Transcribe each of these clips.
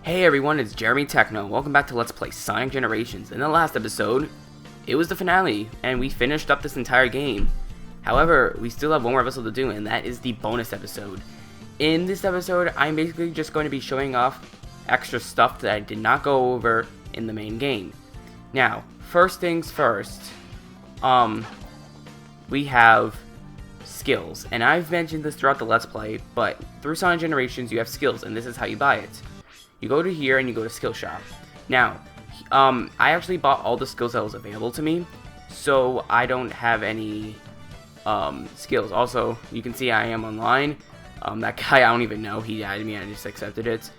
Hey everyone, it's JeremyTechno. Welcome back to Let's Play Sonic Generations. In the last episode, it was the finale, and we finished up this entire game. However, we still have one more episode to do, and that is the bonus episode. In this episode, I'm basically just going to be showing off extra stuff that I did not go over in the main game. Now, first things first, we have skills. And I've mentioned this throughout the Let's Play, but through Sonic Generations, you have skills, and this is how you buy it. You go to here and you go to skill shop. Now, I actually bought all the skills that was available to me, so I don't have any skills. Also, you can see I am online. That guy, I don't even know. He added me. I just accepted it.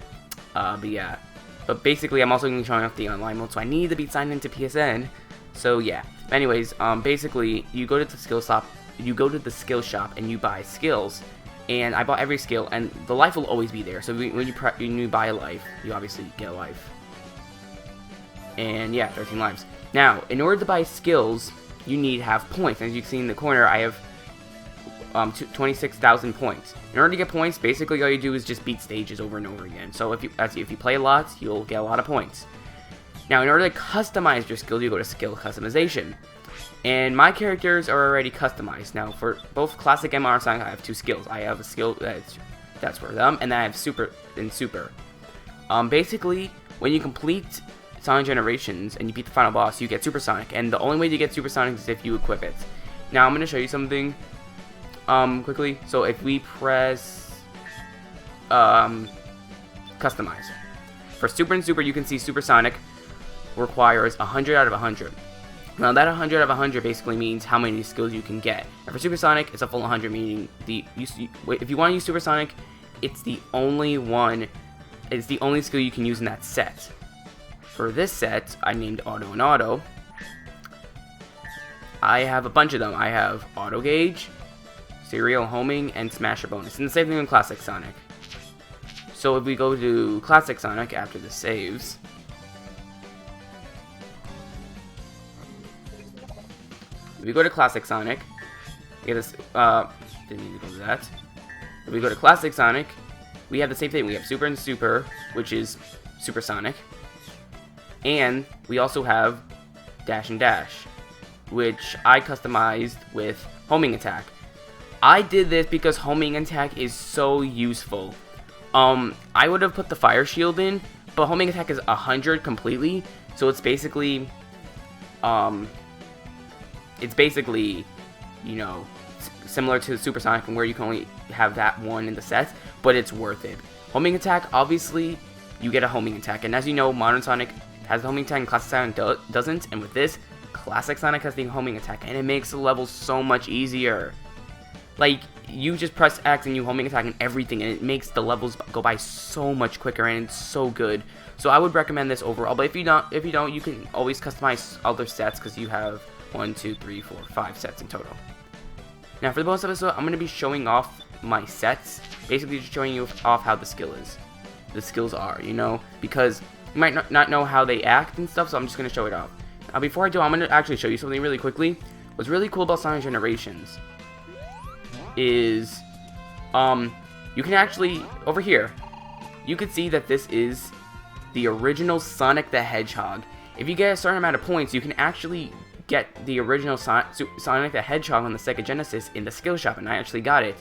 But yeah. But basically, I'm also going to be showing off the online mode, so I need to be signed into PSN. So yeah. Anyways, basically, you go to the skill shop. You go to the skill shop and you buy skills. And I bought every skill, and the life will always be there. So when you buy a life, you obviously get a life. And yeah, 13 lives. Now, in order to buy skills, you need to have points. As you can see in the corner, I have 26,000 points. In order to get points, basically all you do is just beat stages over and over again. So if you play a lot, you'll get a lot of points. Now, in order to customize your skills, you go to skill customization. And my characters are already customized. Now, for both Classic and Modern Sonic, I have two skills. I have a skill that's for them, and then I have Super and Super. Basically, when you complete Sonic Generations and you beat the final boss, you get Supersonic. And the only way to get Supersonic is if you equip it. Now, I'm going to show you something quickly. So, if we press Customize. For Super and Super, you can see Supersonic requires 100 out of 100. Now that 100 out of 100 basically means how many skills you can get. And for Supersonic, it's a full 100, meaning if you want to use Supersonic, it's the only skill you can use in that set. For this set, I named Auto and Auto. I have a bunch of them. I have Auto Gauge, Serial Homing, and Smasher Bonus. And the same thing with Classic Sonic. So if we go to Classic Sonic after this saves, if we go to Classic Sonic, we get this, didn't need to go to that. If we go to Classic Sonic, we have the same thing. We have Super and Super, which is Supersonic. And we also have Dash and Dash, which I customized with Homing Attack. I did this because Homing Attack is so useful. I would have put the Fire Shield in, but Homing Attack is 100 completely, so it's basically, you know, similar to Supersonic, and where you can only have that one in the set, but it's worth it. Homing Attack, obviously, you get a Homing Attack, and as you know, Modern Sonic has the Homing Attack and Classic Sonic doesn't, and with this, Classic Sonic has the Homing Attack, and it makes the levels so much easier. Like, you just press X and you Homing Attack and everything, and it makes the levels go by so much quicker, and it's so good. So I would recommend this overall, but if you don't, you can always customize other sets, because you have 1, 2, 3, 4, 5 sets in total. Now for the bonus episode, I'm going to be showing off my sets, basically just showing you off how the skills are, you know, because you might not know how they act and stuff, so I'm just going to show it off. Now before I do, I'm going to actually show you something really quickly. What's really cool about Sonic Generations is, you can actually, over here, you can see that this is the original Sonic the Hedgehog. If you get a certain amount of points, you can actually get the original Sonic the Hedgehog on the Sega Genesis in the skill shop, and I actually got it.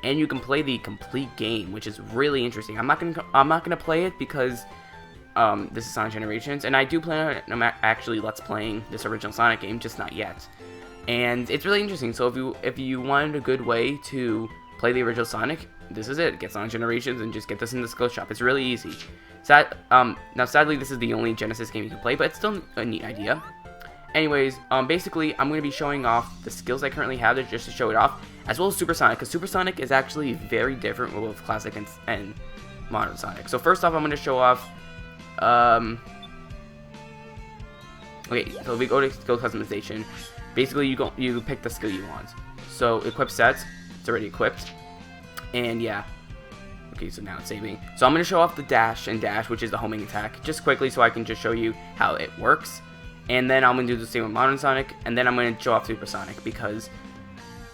And you can play the complete game, which is really interesting. I'm not gonna play it because this is Sonic Generations, and I do plan on actually Let's Playing this original Sonic game, just not yet. And it's really interesting. So if you wanted a good way to play the original Sonic, this is it. Get Sonic Generations and just get this in the skill shop. It's really easy. Now sadly, this is the only Genesis game you can play, but it's still a neat idea. Anyways, basically, I'm going to be showing off the skills I currently have just to show it off, as well as Supersonic, because Supersonic is actually very different with both Classic and Modern Sonic. So first off, I'm going to show off, okay, so we go to skill customization. Basically, you pick the skill you want. So equip sets, it's already equipped, and yeah. Okay, so now it's saving. So I'm going to show off the Dash and Dash, which is the Homing Attack, just quickly so I can just show you how it works. And then I'm going to do the same with Modern Sonic, and then I'm going to show off Supersonic, because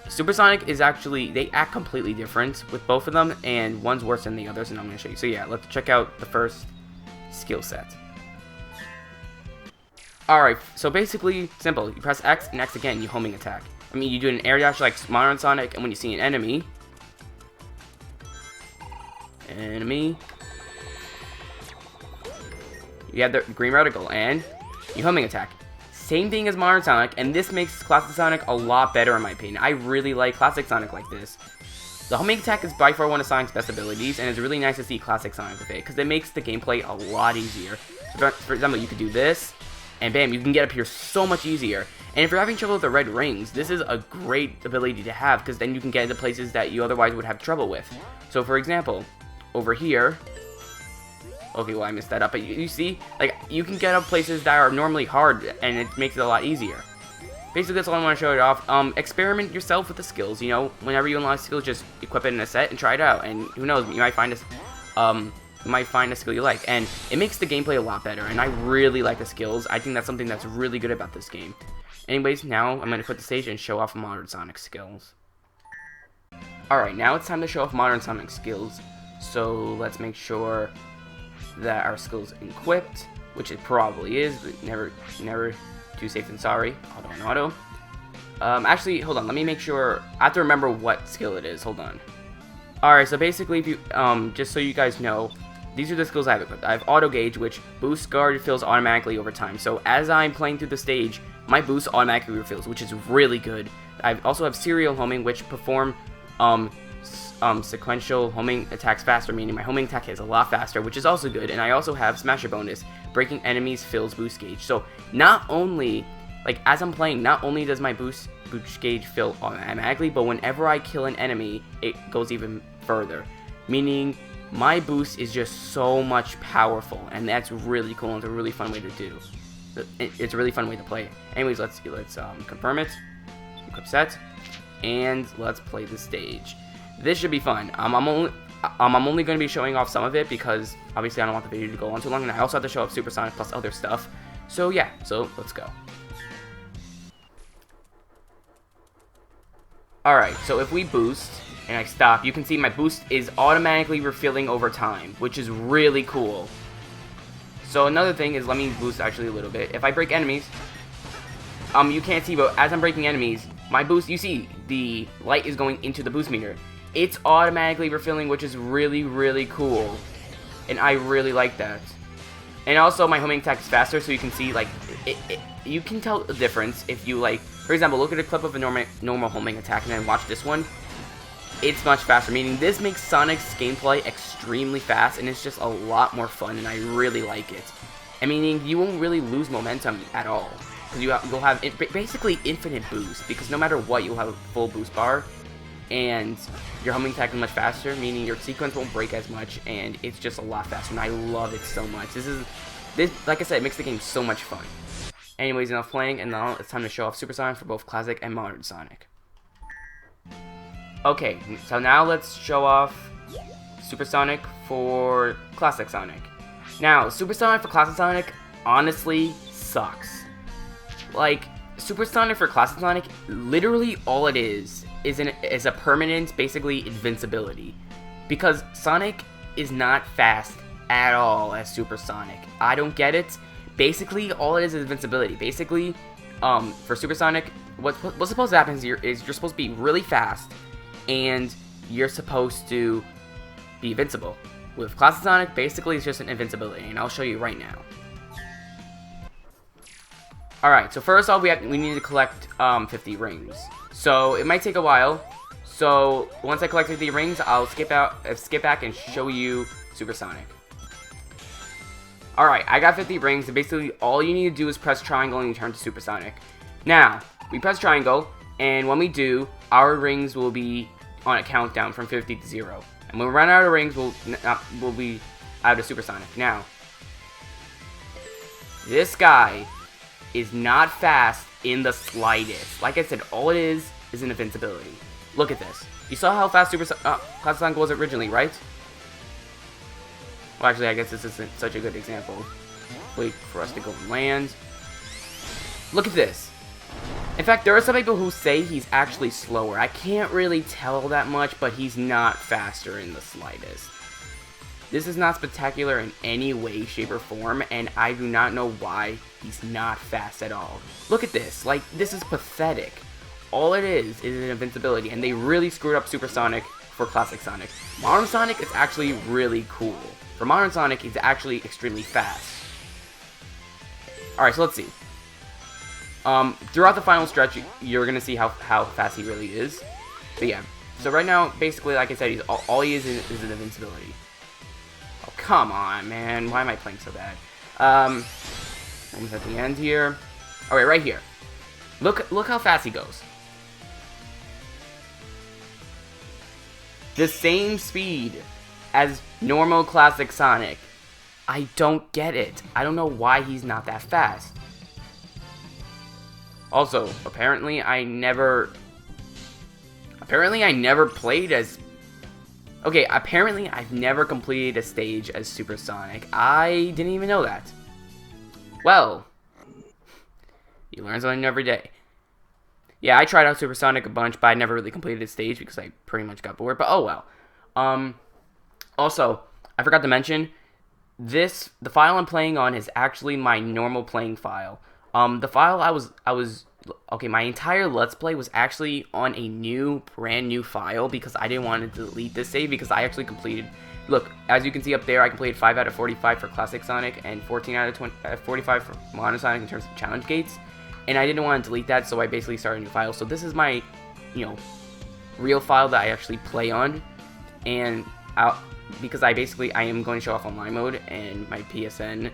Supersonic is actually, they act completely different with both of them, and one's worse than the others, and I'm going to show you. So yeah, let's check out the first skill set. Alright, so basically, simple. You press X and X again, you homing attack. I mean, you do an air dash like Modern Sonic, and when you see an enemy, you have the green reticle, and you homing attack. Same thing as Modern Sonic, and this makes Classic Sonic a lot better in my opinion. I really like Classic Sonic like this. The homing attack is by far one of Sonic's best abilities, and it's really nice to see Classic Sonic with it, because it makes the gameplay a lot easier. For example, you could do this, and bam, you can get up here so much easier. And if you're having trouble with the red rings, this is a great ability to have, because then you can get into places that you otherwise would have trouble with. So for example, over here, okay, well I messed that up, but you see, like, you can get up places that are normally hard, and it makes it a lot easier. Basically, that's all I want to show it off. Experiment yourself with the skills, you know, whenever you unlock skills, just equip it in a set and try it out, and who knows, you might find a skill you like, and it makes the gameplay a lot better, and I really like the skills. I think that's something that's really good about this game. Anyways, now I'm going to quit the stage and show off Modern Sonic skills. Alright, now it's time to show off Modern Sonic skills, so let's make sure that our skills equipped, which it probably is, but never too safe than sorry. Auto and auto. Actually, hold on, let me make sure. I have to remember what skill it is. Hold on. Alright, so basically, if you, just so you guys know, these are the skills I have equipped. I have Auto Gauge, which boosts guard refills automatically over time. So as I'm playing through the stage, my boost automatically refills, which is really good. I also have Serial Homing, which perform sequential homing attacks faster, meaning my homing attack is a lot faster, which is also good. And I also have Smasher Bonus, breaking enemies fills boost gauge. So not only, like, as I'm playing, not only does my boost gauge fill automatically, but whenever I kill an enemy, it goes even further, meaning my boost is just so much powerful, and that's really cool, and it's a really fun way to do. It's a really fun way to play it. Anyways, let's confirm it, equip set, and let's play the stage. This should be fun. I'm only going to be showing off some of it because obviously I don't want the video to go on too long, and I also have to show off Supersonic plus other stuff. So yeah, so let's go. Alright, so if we boost and I stop, you can see my boost is automatically refilling over time, which is really cool. So another thing is, let me boost actually a little bit. If I break enemies, you can't see, but as I'm breaking enemies, my boost, you see, the light is going into the boost meter. It's automatically refilling, which is really, really cool. And I really like that. And also, my homing attack is faster, so you can see, like, you can tell the difference if you, like, for example, look at a clip of a normal homing attack, and then watch this one. It's much faster, meaning this makes Sonic's gameplay extremely fast, and it's just a lot more fun, and I really like it. And meaning, you won't really lose momentum at all, because you'll have basically infinite boost, because no matter what, you'll have a full boost bar, and your homing attack is much faster, meaning your sequence won't break as much, and it's just a lot faster, and I love it so much. This, like I said, it makes the game so much fun. Anyways, enough playing, and now it's time to show off Supersonic for both Classic and Modern Sonic. Okay, so now let's show off Supersonic for Classic Sonic. Now, Supersonic for Classic Sonic honestly sucks. Like, Supersonic for Classic Sonic, literally all it is a permanent, basically, invincibility. Because Sonic is not fast at all as Supersonic. I don't get it. Basically, all it is invincibility. Basically, for Supersonic, what's supposed to happen is you're supposed to be really fast, and you're supposed to be invincible. With Classic Sonic, basically, it's just an invincibility, and I'll show you right now. Alright, so first off, we need to collect 50 rings. So it might take a while. So once I collect 50 rings, I'll skip back and show you Supersonic. Alright, I got 50 rings, and basically all you need to do is press triangle and you turn to Supersonic. Now, we press triangle, and when we do, our rings will be on a countdown from 50 to 0. And when we run out of rings, we'll be out of Supersonic. Now, this guy is not fast in the slightest. Like I said, all it is an invincibility. Look at this. You saw how fast Classic Sonic was originally, right? Well, actually, I guess this isn't such a good example. Wait for us to go and land. Look at this. In fact, there are some people who say he's actually slower. I can't really tell that much, but he's not faster in the slightest. This is not spectacular in any way, shape, or form, and I do not know why he's not fast at all. Look at this. Like, this is pathetic. All it is an invincibility, and they really screwed up Supersonic for Classic Sonic. Modern Sonic is actually really cool. For Modern Sonic, he's actually extremely fast. Alright, so let's see. Throughout the final stretch, you're going to see how fast he really is. But yeah, so right now, basically, like I said, all he is an invincibility. Oh, come on, man. Why am I playing so bad? Almost at the end here. Alright, right here. Look how fast he goes. The same speed as normal Classic Sonic. I don't get it. I don't know why he's not that fast. Also, apparently I never played as... Okay, apparently I've never completed a stage as Supersonic. I didn't even know that. Well, you learn something every day. Yeah, I tried out Supersonic a bunch, but I never really completed a stage because I pretty much got bored, but oh well. Also, I forgot to mention, the file I'm playing on is actually my normal playing file. The file okay, my entire Let's Play was actually on a brand new file because I didn't want to delete this save because I actually completed, look, as you can see up there, I completed 5 out of 45 for Classic Sonic and 14 out of 45 for Modern Sonic in terms of challenge gates. And I didn't want to delete that, so I basically started a new file. So this is my, real file that I actually play on. And because I am going to show off online mode, and my PSN,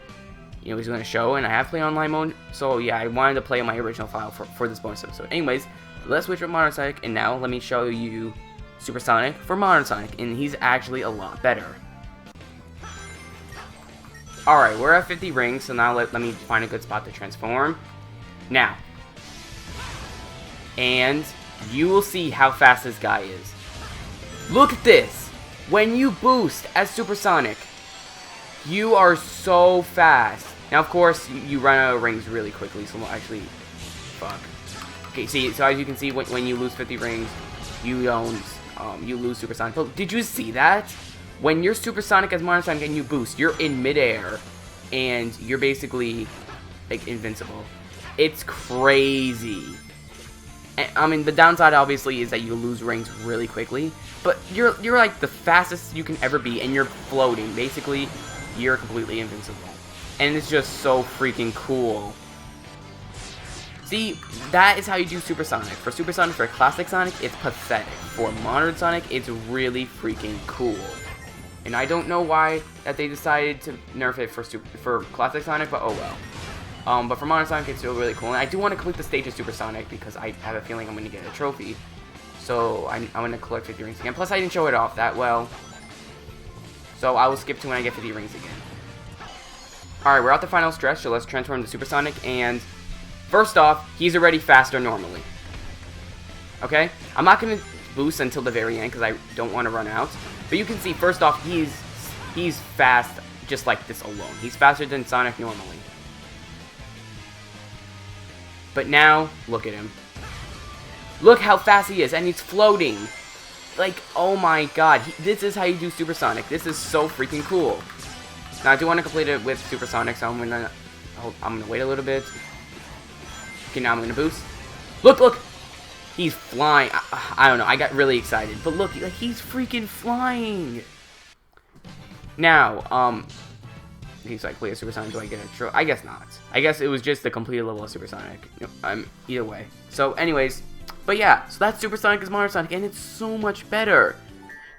is going to show, and I have played online mode. So yeah, I wanted to play on my original file for this bonus episode. Anyways, let's switch with Modern Sonic, and now let me show you Supersonic for Modern Sonic, and he's actually a lot better. Alright, we're at 50 rings, so now let me find a good spot to transform. Now, and you will see how fast this guy is. Look at this! When you boost as Supersonic, you are so fast. Now, of course, you run out of rings really quickly, so we'll actually... Fuck. Okay, see, so as you can see, when you lose 50 rings, you lose Supersonic. But did you see that? When you're Supersonic as Modern Sonic and you boost, you're in midair, and you're basically, like, invincible. It's crazy. And, I mean, the downside obviously is that you lose rings really quickly, but you're like the fastest you can ever be, and you're floating. Basically, you're completely invincible, and it's just so freaking cool. See, that is how you do Supersonic. For Supersonic, for Classic Sonic, it's pathetic. For Modern Sonic, it's really freaking cool. And I don't know why that they decided to nerf it for Classic Sonic, but oh well. But for Modern Sonic, it's still really cool. And I do want to complete the stage of Supersonic because I have a feeling I'm going to get a trophy. So I'm going to collect 50 rings again. Plus, I didn't show it off that well. So I will skip to when I get 50 rings again. Alright, we're at the final stretch, so let's transform to Supersonic. And first off, he's already faster normally. Okay? I'm not going to boost until the very end because I don't want to run out. But you can see, first off, he's fast just like this alone. He's faster than Sonic normally. But now, look at him. Look how fast he is, and he's floating. Like, oh my god, this is how you do Supersonic. This is so freaking cool. Now, I do want to complete it with Supersonic, so I'm gonna wait a little bit. Okay, now I'm gonna boost. Look! He's flying. I don't know, I got really excited. But look, like, he's freaking flying. Now, he's like, wait, Supersonic, do I get a trophy? I guess not. I guess it was just the completed level of Supersonic. Either way. So, anyways, but yeah, so that's Supersonic as Modern Sonic, and it's so much better.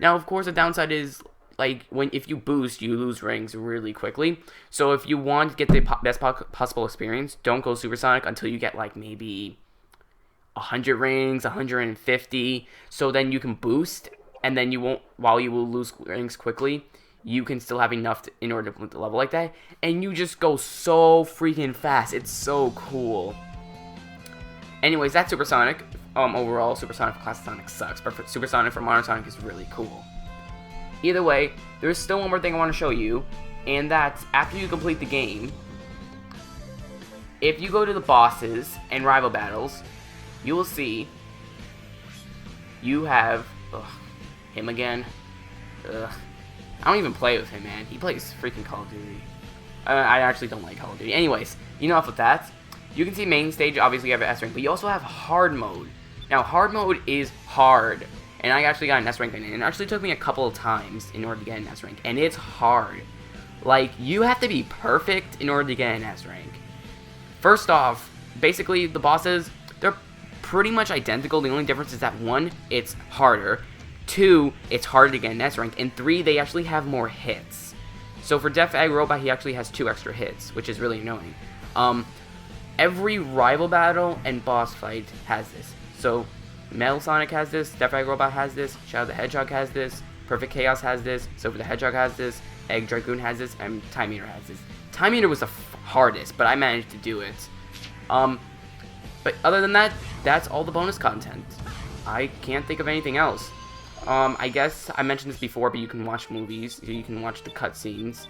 Now, of course, the downside is, like, if you boost, you lose rings really quickly. So, if you want to get the best possible experience, don't go Supersonic until you get, like, maybe 100 rings, 150. So then you can boost, and then you won't, while you will lose rings quickly, you can still have enough in order to complete the level like that. And you just go so freaking fast. It's so cool. Anyways, that's Supersonic. Overall, Supersonic for Classic Sonic sucks, but for Supersonic for Modern Sonic is really cool. Either way, there's still one more thing I want to show you, and that's after you complete the game, if you go to the bosses and rival battles, you will see you have him again. I don't even play with him, man. He plays freaking Call of Duty. I actually don't like Call of Duty. Anyways, enough with that. You can see main stage, obviously you have an S rank, but you also have hard mode. Now, hard mode is hard. And I actually got an S rank in it. And it actually took me a couple of times in order to get an S rank. And it's hard. Like, you have to be perfect in order to get an S rank. First off, basically, the bosses, they're pretty much identical. The only difference is that 1, it's harder. 2, it's harder to get an S rank. And 3, they actually have more hits. So for Def Egg Robot, he actually has 2 extra hits, which is really annoying. Every rival battle and boss fight has this. So Metal Sonic has this, Def Egg Robot has this, Shadow the Hedgehog has this, Perfect Chaos has this, Silver the Hedgehog has this, Egg Dragoon has this, and Time Eater has this. Time Eater was the hardest, but I managed to do it. But other than that, that's all the bonus content. I can't think of anything else. I guess I mentioned this before, but you can watch movies. You can watch the cutscenes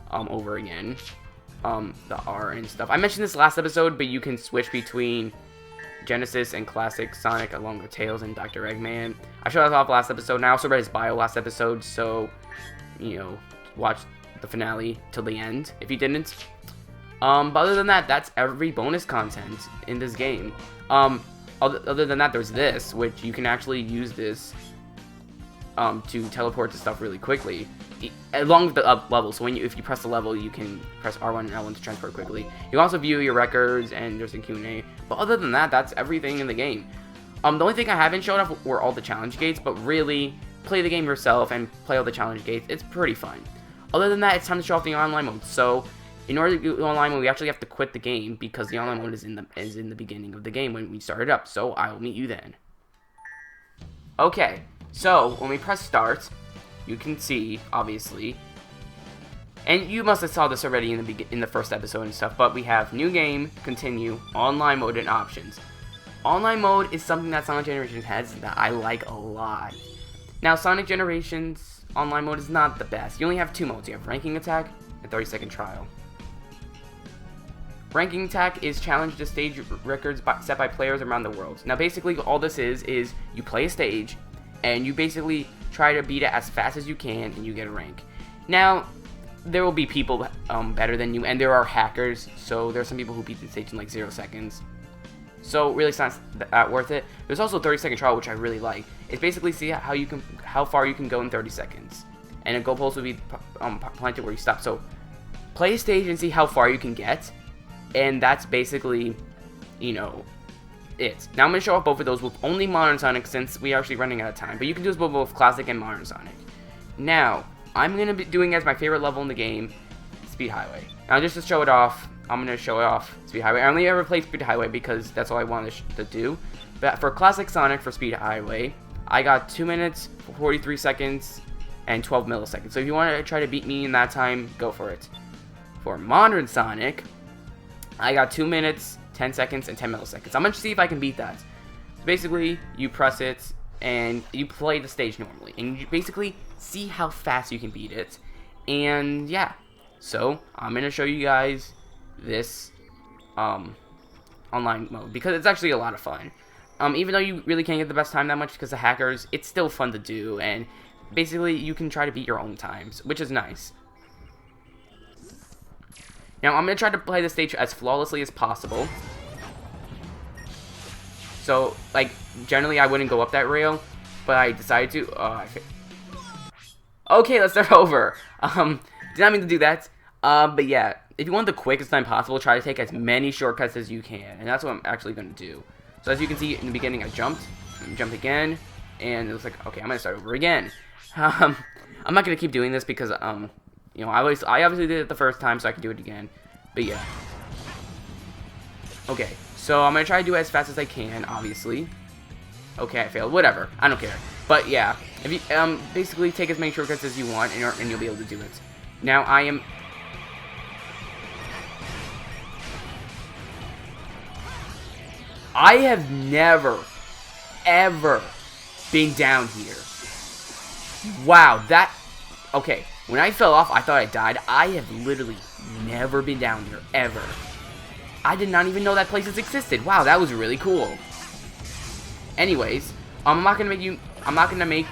over again. The R and stuff. I mentioned this last episode, but you can switch between Genesis and Classic Sonic along with Tails and Dr. Eggman. I showed that off last episode, and I also read his bio last episode, so, you know, watch the finale till the end if you didn't. But other than that, that's every bonus content in this game. Other than that, there's this, which you can actually use this to teleport to stuff really quickly, along with the level. So if you press the level, you can press R1 and L1 to transport quickly. You can also view your records, and there's a Q&A. But other than that, that's everything in the game. The only thing I haven't showed off were all the challenge gates, but really, play the game yourself and play all the challenge gates. It's pretty fun. Other than that, it's time to show off the online mode. So in order to do online mode, we actually have to quit the game because the online mode is in the beginning of the game when we start it up. So I will meet you then. Okay. So, when we press start, you can see, obviously, and you must have saw this already in the first episode and stuff, but we have new game, continue, online mode, and options. Online mode is something that Sonic Generations has that I like a lot. Now, Sonic Generations online mode is not the best. You only have 2 modes. You have Ranking Attack and 30-second trial. Ranking Attack is challenge to stage records set by players around the world. Now, basically, all this is you play a stage, and you basically try to beat it as fast as you can, and you get a rank. Now, there will be people better than you, and there are hackers, so there are some people who beat the stage in like 0 seconds. So, really, it's not that worth it. There's also 30-second trial, which I really like. It's basically see how far you can go in 30 seconds. And a goalpost will be planted where you stop. So, play a stage and see how far you can get, and that's basically, you know, it. Now I'm going to show off both of those with only Modern Sonic since we're actually running out of time. But you can do this with both Classic and Modern Sonic. Now, I'm going to be doing as my favorite level in the game, Speed Highway. Now just to show it off, I'm going to show it off Speed Highway. I only ever played Speed Highway because that's all I wanted to do. But for Classic Sonic for Speed Highway, I got 2 minutes, 43 seconds, and 12 milliseconds. So if you want to try to beat me in that time, go for it. For Modern Sonic, I got 2 minutes, 10 seconds, and 10 milliseconds. I'm going to see if I can beat that. So basically, you press it, and you play the stage normally. And you basically see how fast you can beat it. And yeah, so I'm going to show you guys this online mode. Because it's actually a lot of fun. Even though you really can't get the best time that much because of hackers, it's still fun to do. And basically, you can try to beat your own times, which is nice. Now, I'm going to try to play the stage as flawlessly as possible. So, like, generally I wouldn't go up that rail, but I decided to. Okay, let's start over. Did not mean to do that. But yeah, if you want the quickest time possible, try to take as many shortcuts as you can. And that's what I'm actually going to do. So, as you can see in the beginning, I jumped again, and it was like, okay, I'm going to start over again. I'm not going to keep doing this because, you know, I obviously did it the first time, so I can do it again. But yeah. Okay, so I'm gonna try to do it as fast as I can, obviously. Okay, I failed. Whatever. I don't care. But yeah, if you basically take as many shortcuts as you want, and you'll be able to do it. Now I have never, ever been down here. Wow, that. Okay. When I fell off, I thought I died. I have literally never been down here, ever. I did not even know that places existed. Wow, that was really cool. Anyways, I'm not gonna make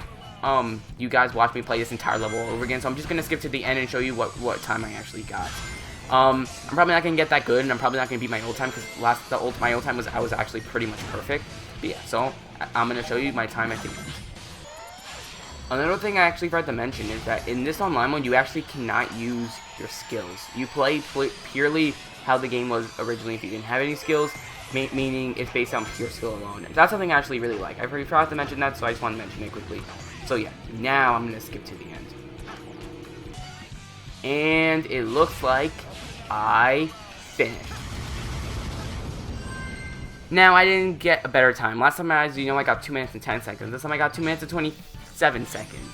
you guys watch me play this entire level over again, so I'm just gonna skip to the end and show you what time I actually got. I'm probably not gonna get that good, and I'm probably not gonna beat my old time because my old time was I was actually pretty much perfect. But yeah, so I'm gonna show you my time at the end. Another thing I actually forgot to mention is that in this online mode, you actually cannot use your skills. You play purely how the game was originally if you didn't have any skills, meaning it's based on pure skill alone. And that's something I actually really like. I forgot to mention that, so I just wanted to mention it quickly. So yeah, now I'm going to skip to the end. And it looks like I finished. Now, I didn't get a better time. Last time, as you know, I got 2 minutes and 10 seconds. This time I got 2 minutes and 27 seconds.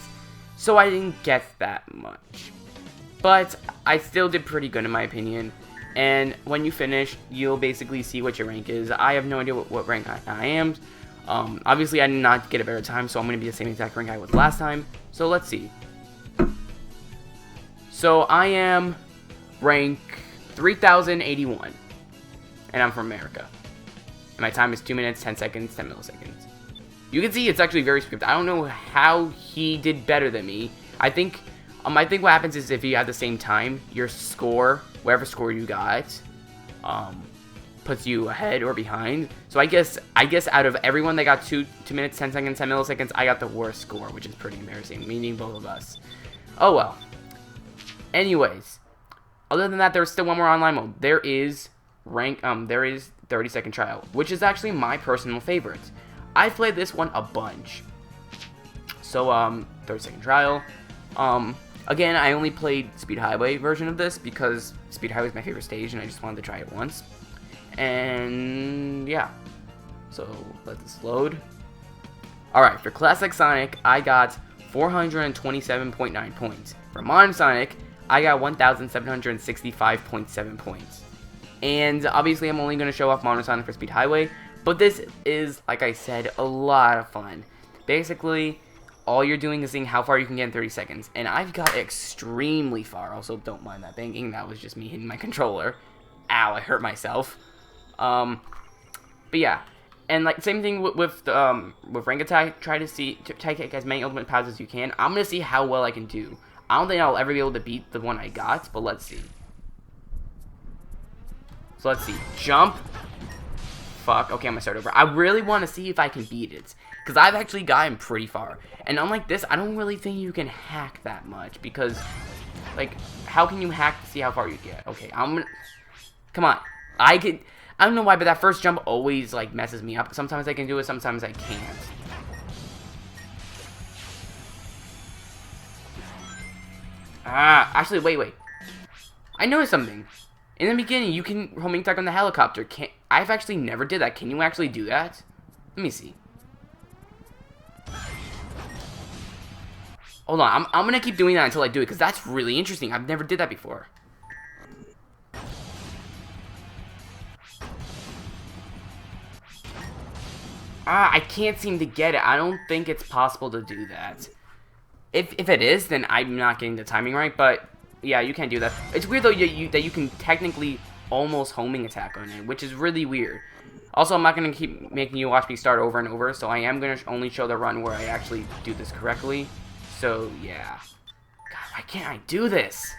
So I didn't get that much. But I still did pretty good in my opinion. And when you finish, you'll basically see what your rank is. I have no idea what rank I am. Obviously, I did not get a better time, so I'm going to be the same exact rank I was last time. So let's see. So I am rank 3081. And I'm from America. And my time is 2 minutes, 10 seconds, 10 milliseconds. You can see it's actually very scripted. I don't know how he did better than me. I think what happens is if you have the same time, your score, whatever score you got, puts you ahead or behind. So I guess out of everyone that got 2 minutes, 10 seconds, 10 milliseconds, I got the worst score, which is pretty embarrassing, meaning both of us. Oh well. Anyways, other than that, there's still one more online mode. There is 30-second trial, which is actually my personal favorite. I've played this one a bunch. So 30-second trial. Again, I only played Speed Highway version of this because Speed Highway is my favorite stage and I just wanted to try it once. And yeah. So let this load. Alright, for Classic Sonic, I got 427.9 points. For Modern Sonic, I got 1,765.7 points. And obviously, I'm only going to show off Modern Sonic for Speed Highway. But this is, like I said, a lot of fun. Basically, all you're doing is seeing how far you can get in 30 seconds. And I've got extremely far. Also, don't mind that banging. That was just me hitting my controller. Ow, I hurt myself. But yeah. And like same thing with rank attack. Try to take as many ultimate paths as you can. I'm going to see how well I can do. I don't think I'll ever be able to beat the one I got. But let's see. So let's see. Jump. Fuck. Okay, I'm gonna start over. I really want to see if I can beat it. Because I've actually gotten pretty far. And unlike this, I don't really think you can hack that much. Because, like, how can you hack to see how far you get? Okay, I'm gonna... Come on. I don't know why, but that first jump always, like, messes me up. Sometimes I can do it, sometimes I can't. Actually, wait. I noticed something. In the beginning, you can homing attack on the helicopter. I've actually never did that. Can you actually do that? Let me see. Hold on. I'm gonna keep doing that until I do it, because that's really interesting. I've never did that before. I can't seem to get it. I don't think it's possible to do that. If it is, then I'm not getting the timing right, but... Yeah, you can't do that. It's weird, though, that you can technically almost homing attack on it, which is really weird. Also, I'm not going to keep making you watch me start over and over, so I am going to only show the run where I actually do this correctly. So, yeah. God, why can't I do this?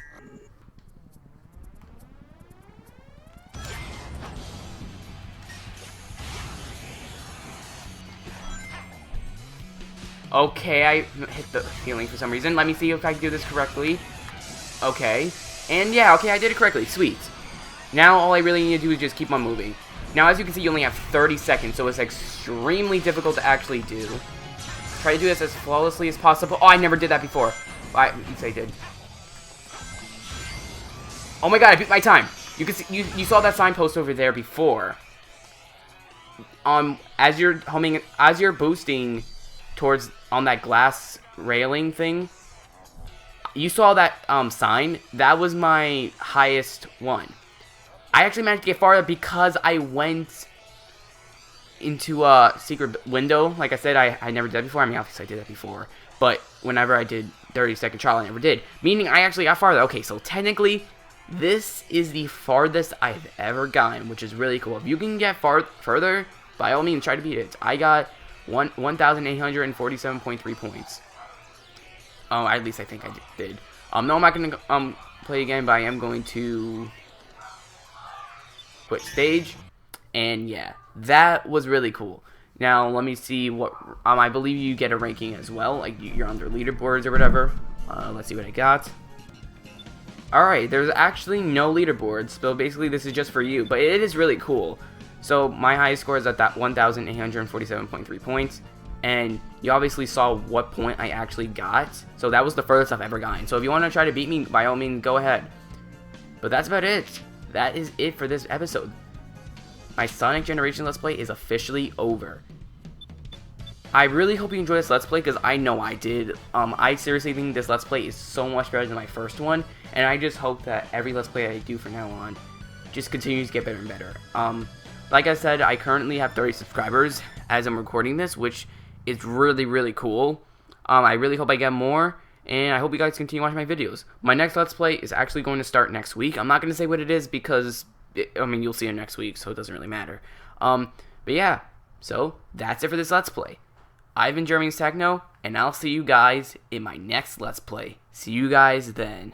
Okay, I hit the ceiling for some reason. Let me see if I can do this correctly. Okay, and yeah, okay, I did it correctly, sweet. Now all I really need to do is just keep on moving. Now as you can see, you only have 30 seconds, so it's extremely difficult to actually do. Try to do this as flawlessly as possible. Oh, I never did that before. Yes, I did. Oh my god, I beat my time. You can see, you saw that signpost over there before. As you're boosting towards on that glass railing thing, you saw that sign. That was my highest one. I actually managed to get farther because I went into a secret window. Like I said, I never did that before. I mean, obviously I did that before. But whenever I did 30-second trial, I never did. Meaning I actually got farther. Okay, so technically, this is the farthest I've ever gotten, which is really cool. If you can get further, by all means, try to beat it. I got 1,847.3 points. At least I think I did. No, I'm not going to play again, but I am going to quit stage. And yeah, that was really cool. Now, let me see what... I believe you get a ranking as well. Like, you're on their leaderboards or whatever. Let's see what I got. Alright, there's actually no leaderboards. So basically, this is just for you. But it is really cool. So, my highest score is at that 1,847.3 points. And you obviously saw what point I actually got. So, that was the furthest I've ever gotten. So, if you want to try to beat me, by all means, go ahead. But that's about it. That is it for this episode. My Sonic Generation Let's Play is officially over. I really hope you enjoyed this Let's Play, because I know I did. I seriously think this Let's Play is so much better than my first one, and I just hope that every Let's Play I do from now on just continues to get better and better. Like I said, I currently have 30 subscribers as I'm recording this, which is really, really cool. I really hope I get more, and I hope you guys continue watching my videos. My next Let's Play is actually going to start next week. I'm not going to say what it is, because... you'll see it next week, so it doesn't really matter. But yeah, so that's it for this Let's Play. I've been JeremyTechno, and I'll see you guys in my next Let's Play. See you guys then.